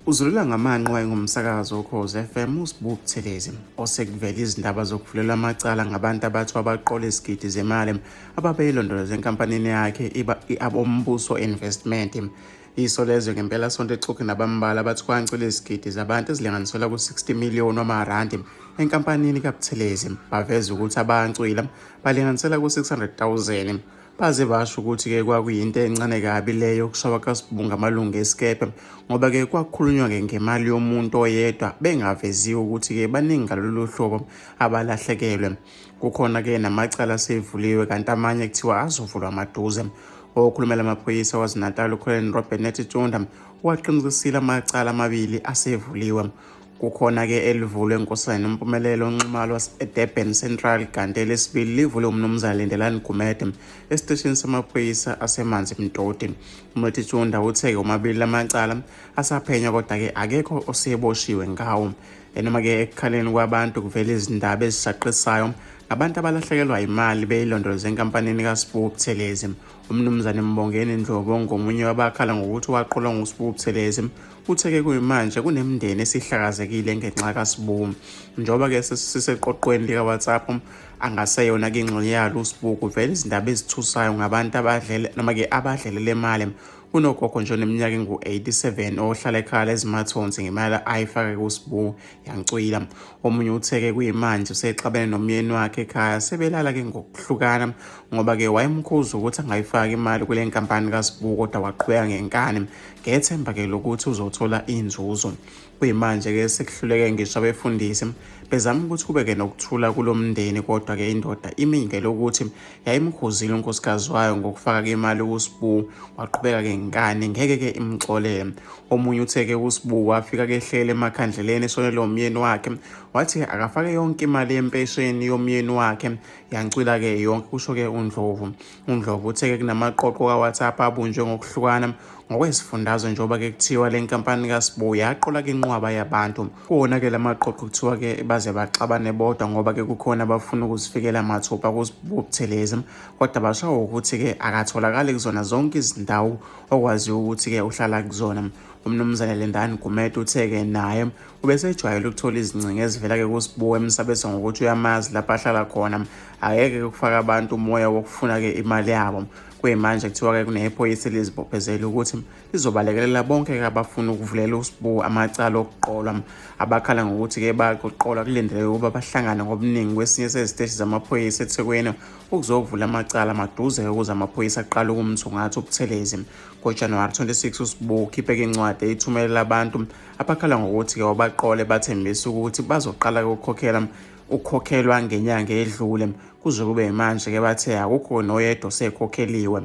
Uzulula ngamanqe owayengumsakazi woKhoziFM uSibuthelezi osekuvela izindaba zokuvulela amacala ngabantu abathiwa baqola izigidi zemali ababeyilondoloza enkampanini yakhe abombuso investment. Iso lezwe ngempela sonto exoxe nabambala bathi kwancela izigidi zabantu ezilinganiselwa ku-60 million wamarandi enkampanini kaButhelezi. Baveza ukuthi abancwila balinganisela ku-600,000. Baze basho ukuthi-ke kwakuyinto encane kabi leyo yokushawa kaSibunga amalungu esikepe, ngoba-ke kwakukhulunywa-ke ngemali yomuntu oyedwa bengaveziwe ukuthi-ke baningi ngalolu hlobo abalahlekelwe. Kukhona-ke namacala asevuliwe kanti amanye kuthiwa azovulwa maduze. Okhulumela amaphoyisa waZinatali uColonel Robert Netitunda waqinisekisile amacala amabili asevuliwe. Kukhona-ke elivulwe enkosazana nompumelelo onxumalo eDurban Central kanti elesibili livule umnumzana Lindelani Gumede esiteshini samaphoyisa asemanzi Mtoti. uMetitunda uthe omabili lamacala asaphenywa kodwa-ke akekho oseboshiwe ngawo. Noma-ke ekukhaleni kwabantu kuvela izindaba ezishaqisayo ngabantu abalahlekelwa imali beyilondoloza enkampanini kaSibuthelezi. Umnumzane Mbongeni Ndlovu ngomunye wabakhala ngokuthi waqolwa nguSibuthelezi uthe-ke kuyimanje kunemindeni esihlakazekile ngenxa kaSibu. Njengoba-ke siseqoqweni lika-WhatsApp angaseyona-ke ingxenye yalo uSibu kuvela izindaba ezithusayo ngabantu abadlelele imali. Unogogo nje oneminyaka engu-87 ohlala ekhaya ezimathonsi ngemali ayifake kuSibu yancwila. Omunye utheke kuyimanje usexabene nomyeni wakhe ekhaya sebelala-ke ngokuhlukana ngoba-ke wayemkhuza ukuthi angayifaki imali kule nkampani kaSibu kodwa waqhubeka ngenkani ngethemba-ke lokuthi uzothola inzuzo. Kuyimanje-ke sekuhluleke ngisho abefundisi bezama ukuthi kube-ke nokuthula kulo mndeni kodwa-ke indoda imingele ukuthi yayimkhuzile unkosikazi wayo ngokufaka imali kuSibu waqhubeka-ke ngani ngeke-ke imxolele. Omunye utheke kuSibu wafika-ke ehlele emakhandleleni esonele umyeni wakhe wathi akafake yonke imali yempesheni yomyeni wakhe yancwila-ke yonke, kusho-ke uNdlovu. uNdlovu utheke kunamaqoqo ka-WhatsApp abunjwe ngokuhlukana ngokwesifundazwe njengoba-ke kuthiwa le nkampani kaSibu yaqola-ke inqwaba yabantu. Kuwona-ke lamaqoqo kuthiwa-ke baze baxabane bodwa ngoba-ke kukhona abafuna ukuzifikela mathupha kuSibuthelezi kodwa bashawo ukuthi-ke akatholakali kuzona zonke izindawo okwaziyo ukuthi-ke uhlala kuzona. Umnumzane Lindelani Gumede utheke naye ubesejwayele ukuthola izingcingo ezivela-ke kuSibu emsabese ngokuthi uyamazi lapho ahlala khona, akeke kufaka abantu umoya wokufuna-ke imali yabo. Kuyimanje kuthiwa-ke kunephoyisa elizibophezela ukuthi lizobalekelela bonke-ke abafuna ukuvulela uSibu amacala okuqolwa. Abakhala ngokuthi-ke bayakuqolwa kulindeleke ukuba bahlangane ngobuningi kwesinye seziteshi zamaphoyisa eThekwini ukuzovula amacala maduze ukuze amaphoyisa aqale ukumthungatha uButhelezi. NgoJanuwari 26 uSibu ukhiphe-ke incwadi eyithumelela abantu abakhala ngokuthi-ke wabaqole bathembisa ukuthi bazoqala ukukhokhelwa ngenyanga edlule kuze kube manje-ke bathe akukho noyedwa osekhokheliwe.